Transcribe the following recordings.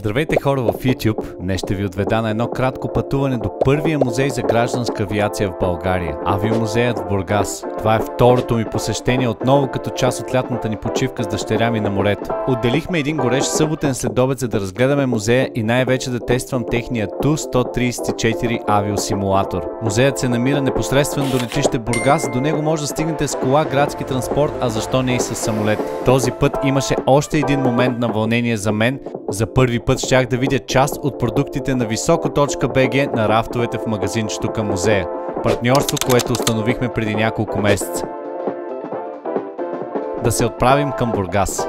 Здравейте хора в YouTube! Днес ще ви отведа на едно кратко пътуване до първия музей за гражданска авиация в България – Авиомузеят в Бургас. Това е второто ми посещение отново като част от лятната ни почивка с дъщеря ми на морето. Отделихме един горещ съботен следобед, за да разгледаме музея и най-вече да тествам техния Ту-134 авиосимулатор. Музеят се намира непосредствено до летище Бургас, до него може да стигнете с кола, градски транспорт, а защо не и с самолет. Този път имаше още един момент на вълнение за мен. За първи път щях да видя част от продуктите на Високо.bg на рафтовете в магазинчето към музея. Партньорство, което установихме преди няколко месеца. Да се отправим към Бургас.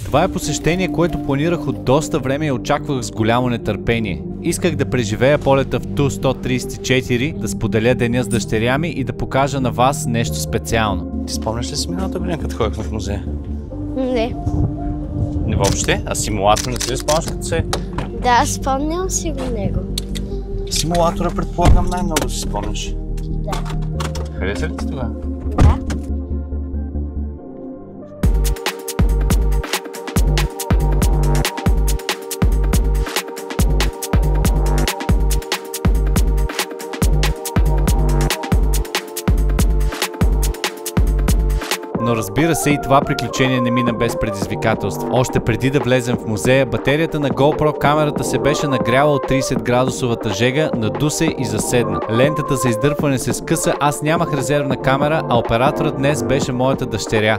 Това е посещение, което планирах от доста време и очаквах с голямо нетърпение. Исках да преживея полета в Ту-134, да споделя деня с дъщеря ми и да покажа на вас нещо специално. Ти спомняш ли си миналата година, като ходихме в музея? Не. Не въобще? А симулатор не си ли спомняш като се? Да, спомням си го него. Симулатора предполагам най-много си спомняш. Да. Хареса ли ти това? Да. Но разбира се, и това приключение не мина без предизвикателство. Още преди да влезем в музея, батерията на GoPro камерата се беше нагряла от 30 градусовата жега, наду се и заседна. Лентата за издърпване се скъса, аз нямах резервна камера, а операторът днес беше моята дъщеря.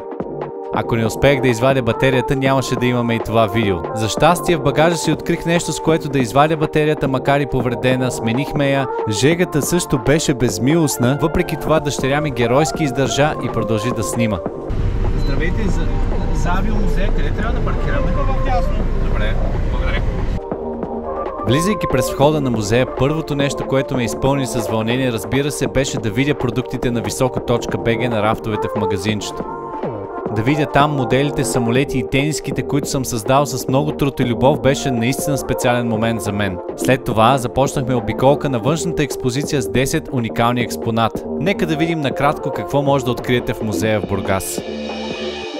Ако не успех да извадя батерията, нямаше да имаме и това видео. За щастие в багажа си открих нещо, с което да извадя батерията, макар и повредена, сменихме я. Жегата също беше безмилостна, въпреки това дъщеря ми геройски издържа и продължи да снима. Здравейте, за авиомузея, къде трябва да паркираме? Дясно. Добре, благодаря. Влизайки през входа на музея, първото нещо, което ме изпълни с вълнение, разбира се, беше да видя продуктите на Високо.bg на рафтовете в магазинчето. Да видя там моделите, самолети и тениските, които съм създал с много труд и любов, беше наистина специален момент за мен. След това започнахме обиколка на външната експозиция с 10 уникални експоната. Нека да видим накратко какво може да откриете в музея в Бургас.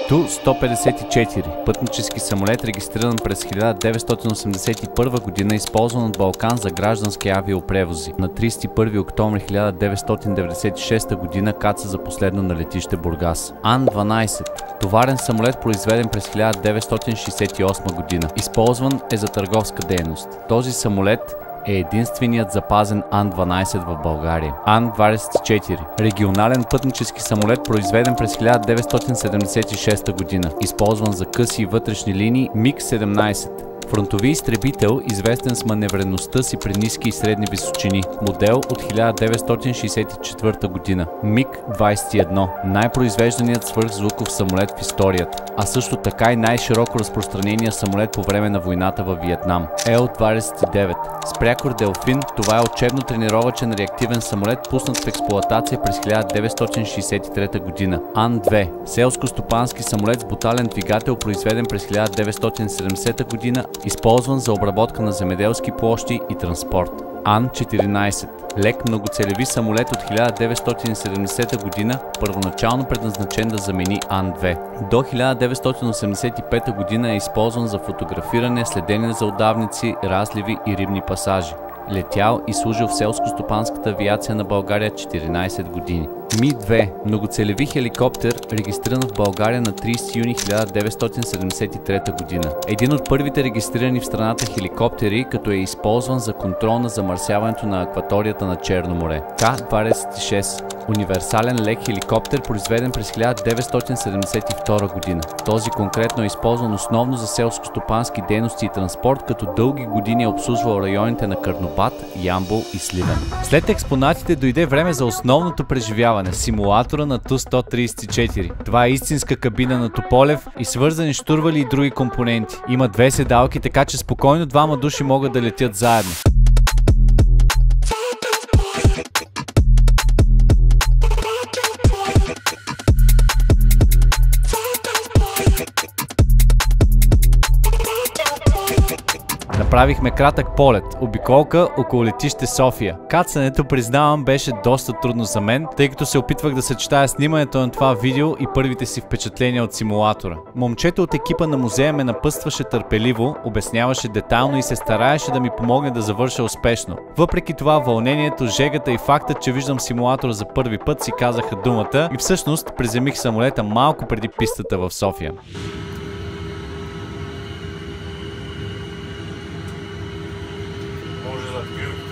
Ту-154 – пътнически самолет, регистриран през 1981 година, използван от Балкан за граждански авиопревози. На 31 октомври 1996 година каца за последно на летище Бургас. Ан-12 – товарен самолет, произведен през 1968 година. Използван е за търговска дейност. Този самолет е единственият запазен Ан-12 в България. Ан-24 – регионален пътнически самолет, произведен през 1976 година, използван за къси и вътрешни линии. МиГ-17 – фронтови изтребител, известен с маневреността си при ниски и средни височини. Модел от 1964 година. МиГ-21 – най-произвежданият свръхзвуков самолет в историята, а също така и най-широко разпространения самолет по време на войната във Виетнам. Ил-29 – спрякор Делфин, това е учебно-тренировачен реактивен самолет, пуснат в експлоатация през 1963 година. Ан-2 – селско-стопански самолет с бутален двигател, произведен през 1970 година, използван за обработка на земеделски площи и транспорт. Ан-14 – лек многоцелеви самолет от 1970 година, първоначално предназначен да замени Ан-2. До 1985 година е използван за фотографиране, следене за удавници, разливи и рибни пасажи. Летял и служил в селско-стопанската авиация на България 14 години. Ми-2 – многоцелеви хеликоптер, регистриран в България на 30 юни 1973 година. Един от първите регистрирани в страната хеликоптери, като е използван за контрол на замърсяването на акваторията на Черно море. К-26 – универсален лек хеликоптер, произведен през 1972 година. Този конкретно е използван основно за селско-стопански дейности и транспорт, като дълги години е обслужвал районите на Карнобат, Ямбол и Сливен. След експонатите дойде време за основното преживяване. преживяване. Симулатора на Ту-134. Това е истинска кабина на Тополев и свързани щурвали и други компоненти. Има две седалки, така че спокойно двама души могат да летят заедно. Направихме кратък полет, обиколка около летище София. Кацането, признавам, беше доста трудно за мен, тъй като се опитвах да съчетая снимането на това видео и първите си впечатления от симулатора. Момчето от екипа на музея ме напътстваше търпеливо, обясняваше детайлно и се стараеше да ми помогне да завърша успешно. Въпреки това, вълнението, жегата и фактът, че виждам симулатора за първи път, си казаха думата и всъщност приземих самолета малко преди пистата в София.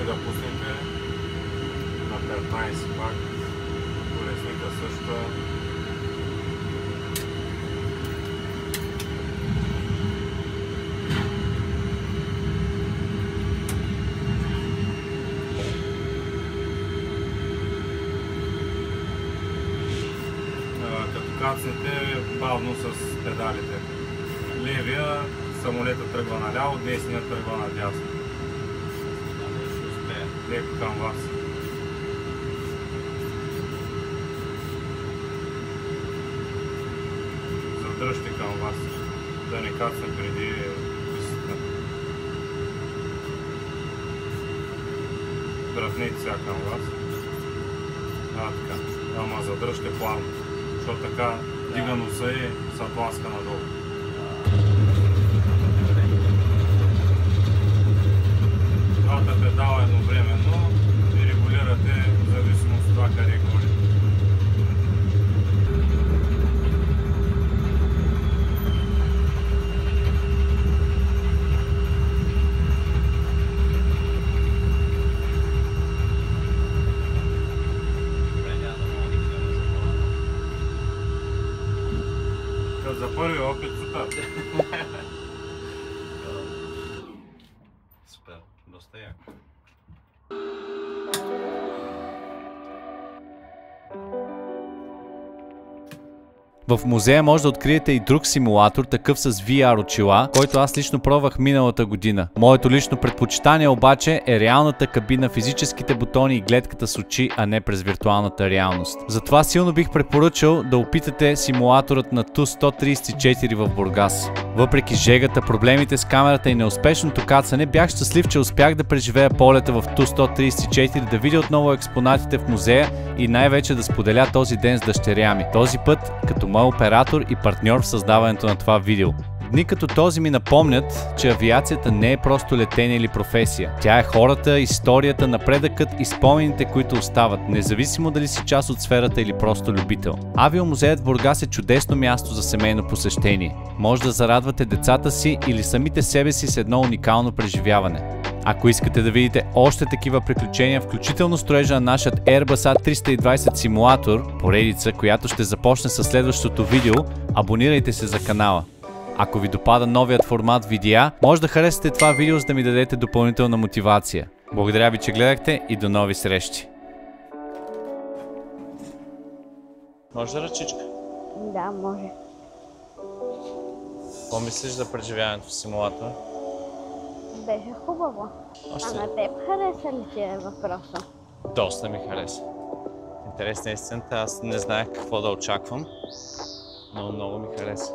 Да пуснете на 15 пак, колесника също. Като кацнете бавно с педалите. Левия самолета тръгва наляво, десния тръгва надясно. Леко към вас. Задръжте към вас, да не кацне преди пистата. Дръпнете сега към вас. Така. Ама задръжте плавно, защото така дига носа и се тласка надолу. Двата педала едновременно и регулирате в зависимост от това къде горе. За първи опит супер. Супер, доста яко. В музея може да откриете и друг симулатор, такъв с VR очила, който аз лично пробвах миналата година. Моето лично предпочитание обаче е реалната кабина, физическите бутони и гледката с очи, а не през виртуалната реалност. Затова силно бих препоръчал да опитате симулаторът на Ту-134 в Бургас. Въпреки жегата, проблемите с камерата и неуспешното кацане, бях щастлив, че успях да преживея полета в Ту-134, да видя отново експонатите в музея и най-вече да споделя този ден с дъщеря ми. Този път като мой оператор и партньор в създаването на това видео. Дни като този ми напомнят, че авиацията не е просто летене или професия. Тя е хората, историята, напредъкът и спомените, които остават, независимо дали си част от сферата или просто любител. Авиомузеят в Бургас е чудесно място за семейно посещение. Може да зарадвате децата си или самите себе си с едно уникално преживяване. Ако искате да видите още такива приключения, включително строежа на нашият Airbus A320 симулатор, поредица, която ще започне със следващото видео, абонирайте се за канала. Ако ви допада новият формат видеа, може да харесате това видео, за да ми дадете допълнителна мотивация. Благодаря ви, че гледахте и до нови срещи! Може да ръчичка? Да, може. Какво мислиш за преживяването в симулатора? Беше хубаво. А на теб хареса ли ти е въпроса? Доста ми хареса. Интересна е истината, аз не знаех какво да очаквам, но много ми хареса.